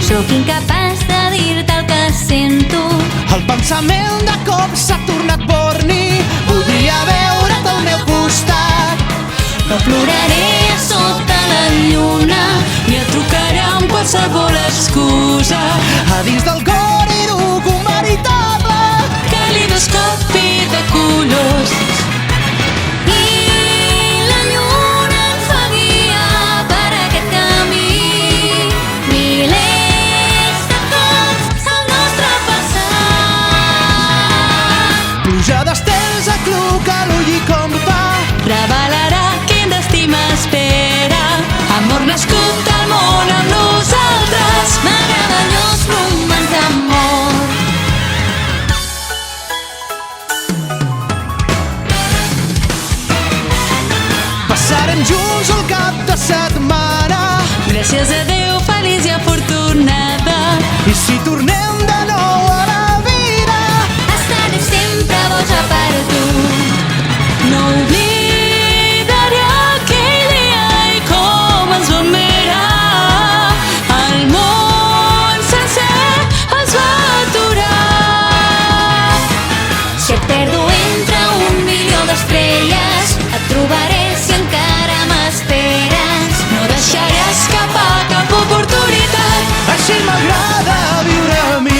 Sóc incapaç de dir-te el que sento. El pensament de cop s'ha tornat borni. Voldria veure't al meu costat. No ploraré a sota la lluna ni et trucaré amb qualsevol excusa. A dins del cor hi duc un veritable Calidoscopi de colors. I la lluna ens fa guiar per aquest camí. Milers de cops al nostre passat. pluja d'estels acluca l'ull i compta. Revelarà quin destí m'espera. Amor nascut al món amb nosaltres. Meravellós romans d'amor. Passarem junts el cap de setmana. Gràcies a Déu, feliç i afortunada. I si tornem de nou a la vida, Estaré sempre boja per tu. No oblidaré aquell dia i com ens vam mirar. El món sencer es va aturar. Si et perdo entre 1.000.000 d'estrelles, et trobaré si encara m'esperes. No deixaré escapar cap oportunitat. així m'agrada viure a mi.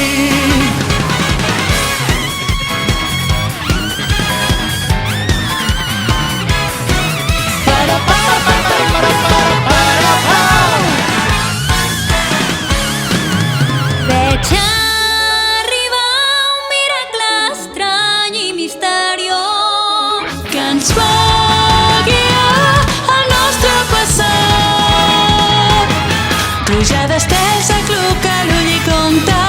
Veig arribar un miracle estrany i misteriós que ens va guiar al nostre passat. Pluja d'estels acluca l'ull i compta.